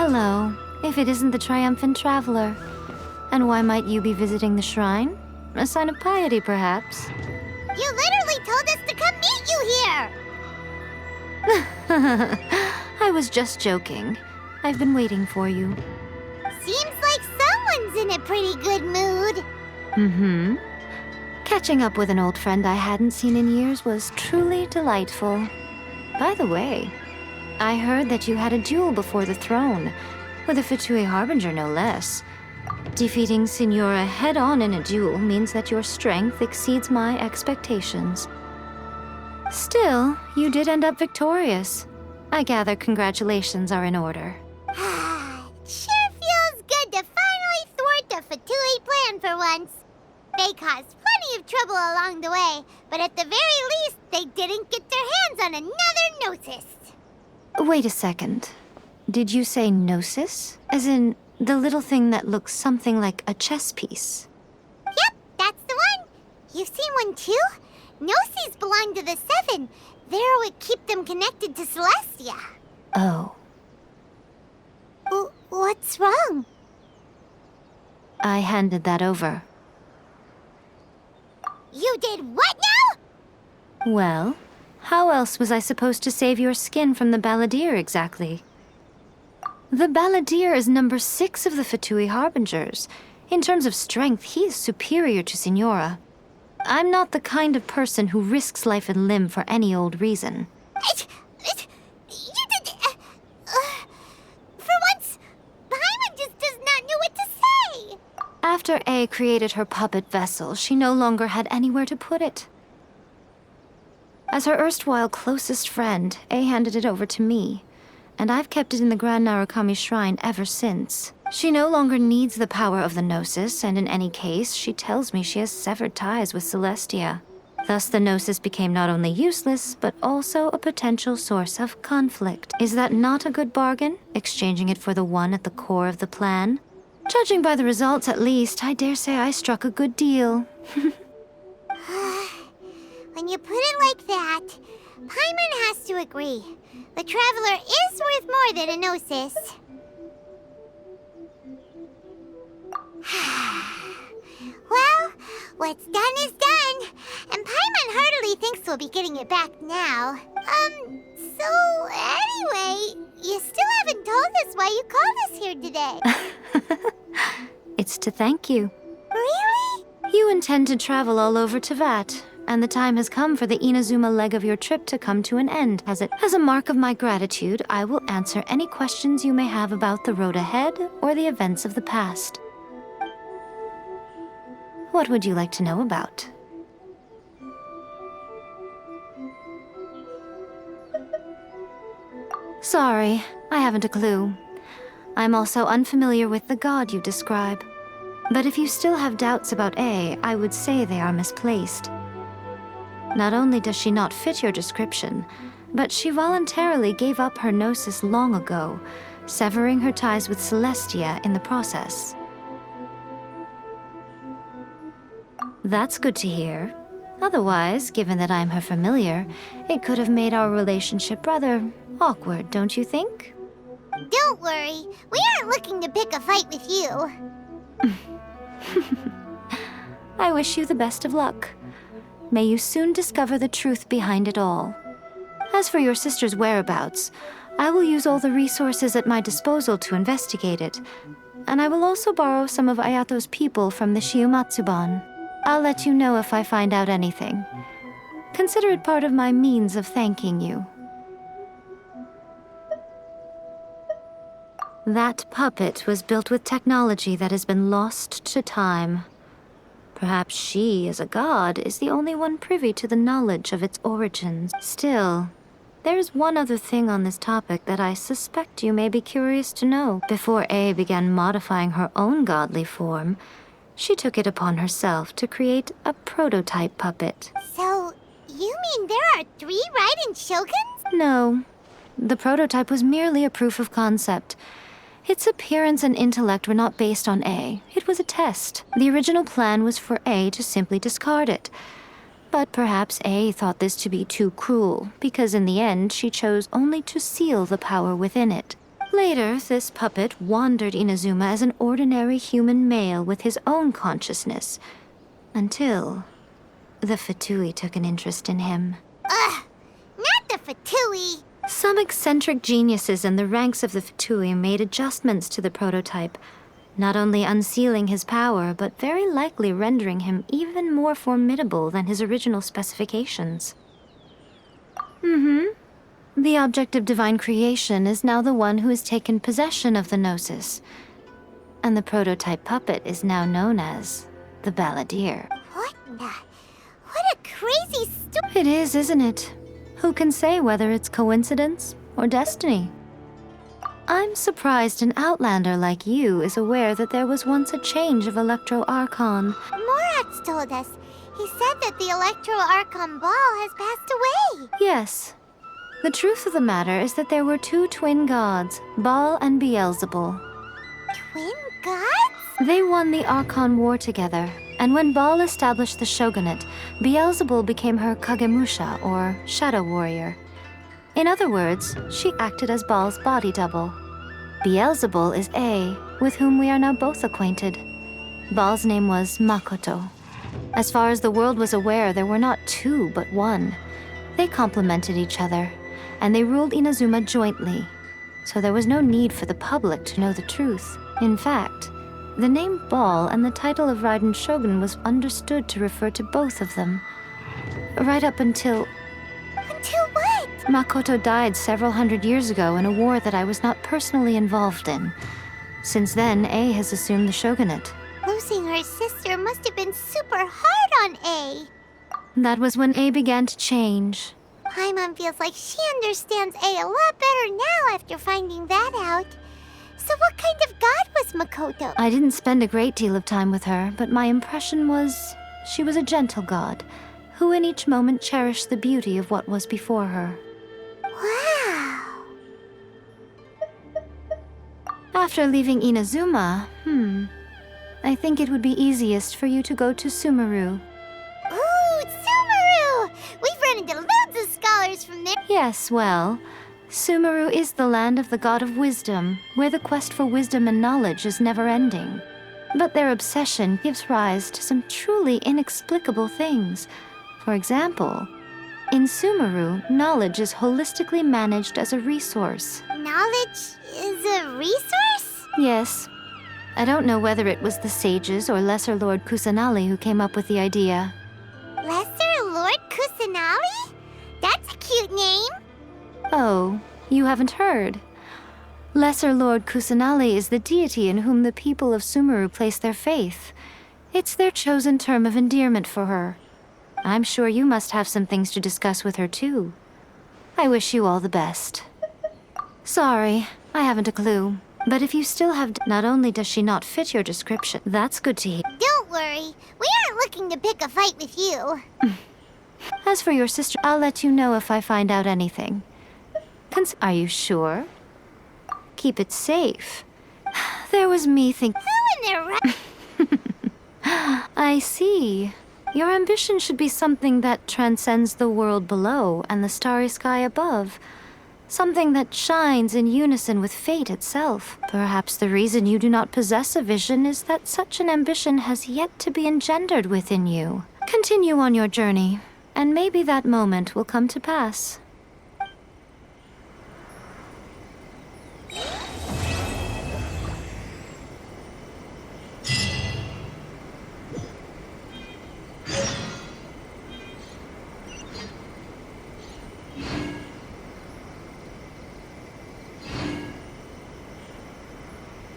hello, if it isn't the triumphant traveler. And why might you be visiting the shrine? A sign of piety, perhaps? You literally told us to come meet you here! I was just joking. I've been waiting for you. Seems like someone's in a pretty good mood. Mm-hmm. Catching up with an old friend I hadn't seen in years was truly delightful. By the way, I heard that you had a duel before the throne, with a Fatui Harbinger no less. Defeating Signora head-on in a duel means that your strength exceeds my expectations. Still, you did end up victorious. I gather congratulations are in order. Sure feels good to finally thwart the Fatui plan for once. They caused plenty of trouble along the way, but at the very least, they didn't get their hands on another Gnosis. Wait a second. Did you say Gnosis? As in, the little thing that looks something like a chess piece? Yep, that's the one. You've seen one too? Gnosis belong to the Seven. They're what keep them connected to Celestia. Oh. What's wrong? I handed that over. You did what now? Well, how else was I supposed to save your skin from the Balladeer exactly? The Balladeer is number 6 of the Fatui Harbingers. In terms of strength, he is superior to Signora. I'm not the kind of person who risks life and limb for any old reason. You did... for once, Paimon just does not know what to say. After A created her puppet vessel, she no longer had anywhere to put it. As her erstwhile closest friend, A handed it over to me, and I've kept it in the Grand Narukami Shrine ever since. She no longer needs the power of the Gnosis, and in any case, she tells me she has severed ties with Celestia. Thus, the Gnosis became not only useless, but also a potential source of conflict. Is that not a good bargain, exchanging it for the one at the core of the plan? Judging by the results, at least, I dare say I struck a good deal. When you put it like that, Paimon has to agree. The Traveler is worth more than a Gnosis. Well, what's done is done. And Paimon heartily thinks we'll be getting it back now. So anyway, you still haven't told us why you called us here today. It's to thank you. Really? You intend to travel all over Teyvat, and the time has come for the Inazuma leg of your trip to come to an end, has it? As a mark of my gratitude, I will answer any questions you may have about the road ahead or the events of the past. What would you like to know about? Sorry, I haven't a clue. I'm also unfamiliar with the god you describe. But if you still have doubts about A, I would say they are misplaced. Not only does she not fit your description, but she voluntarily gave up her Gnosis long ago, severing her ties with Celestia in the process. That's good to hear. Otherwise, given that I'm her familiar, it could have made our relationship rather awkward, don't you think? Don't worry, we aren't looking to pick a fight with you. I wish you the best of luck. May you soon discover the truth behind it all. As for your sister's whereabouts, I will use all the resources at my disposal to investigate it, and I will also borrow some of Ayato's people from the Shiumatsuban. I'll let you know if I find out anything. Consider it part of my means of thanking you. That puppet was built with technology that has been lost to time. Perhaps she, as a god, is the only one privy to the knowledge of its origins. Still, there is one other thing on this topic that I suspect you may be curious to know. Before A began modifying her own godly form, she took it upon herself to create a prototype puppet. So, you mean there are 3 Raiden Shoguns? No. The prototype was merely a proof of concept. Its appearance and intellect were not based on A. It was a test. The original plan was for A to simply discard it. But perhaps A thought this to be too cruel, because in the end she chose only to seal the power within it. Later, this puppet wandered Inazuma as an ordinary human male with his own consciousness, until the Fatui took an interest in him. Ugh! Not the Fatui! Some eccentric geniuses in the ranks of the Fatui made adjustments to the prototype, not only unsealing his power, but very likely rendering him even more formidable than his original specifications. The object of divine creation is now the one who has taken possession of the Gnosis, and the prototype puppet is now known as the Balladeer. What a crazy story! It is, isn't it? Who can say whether it's coincidence or destiny? I'm surprised an outlander like you is aware that there was once a change of Electro Archon. Morat's told us. He said that the Electro Archon Ball has passed away. Yes. The truth of the matter is that there were two twin gods, Baal and Beelzebul. Twin gods? They won the Archon War together, and when Baal established the shogunate, Beelzebul became her Kagemusha, or shadow warrior. In other words, she acted as Baal's body double. Beelzebul is A, with whom we are now both acquainted. Baal's name was Makoto. As far as the world was aware, there were not two, but one. They complemented each other, and they ruled Inazuma jointly, so there was no need for the public to know the truth. In fact, the name Baal and the title of Raiden Shogun was understood to refer to both of them. Right up until... Until what? Makoto died several hundred years ago in a war that I was not personally involved in. Since then, A has assumed the shogunate. Losing her sister must have been super hard on A. That was when A began to change. Paimon feels like she understands A a lot better now after finding that out. So what kind of god was Makoto? I didn't spend a great deal of time with her, but my impression was she was a gentle god, who in each moment cherished the beauty of what was before her. Wow. After leaving Inazuma, I think it would be easiest for you to go to Sumeru. Ooh, Sumeru! We've run into loads of scholars from there. Yes, well, Sumeru is the land of the god of wisdom, where the quest for wisdom and knowledge is never-ending. But their obsession gives rise to some truly inexplicable things. For example, in Sumeru, knowledge is holistically managed as a resource. Knowledge is a resource? Yes. I don't know whether it was the sages or Lesser Lord Kusanali who came up with the idea. Lesser Lord Kusanali? That's a cute name. Oh, you haven't heard. Lesser Lord Kusanali is the deity in whom the people of Sumeru place their faith. It's their chosen term of endearment for her. I'm sure you must have some things to discuss with her too. I wish you all the best. Sorry, I haven't a clue. But if you still have... Not only does she not fit your description, that's good to hear. Don't worry. We aren't looking to pick a fight with you. As for your sister, I'll let you know if I find out anything. Are you sure? Keep it safe. There was me thinking... Who in their right... I see. Your ambition should be something that transcends the world below and the starry sky above. Something that shines in unison with fate itself. Perhaps the reason you do not possess a vision is that such an ambition has yet to be engendered within you. Continue on your journey, and maybe that moment will come to pass.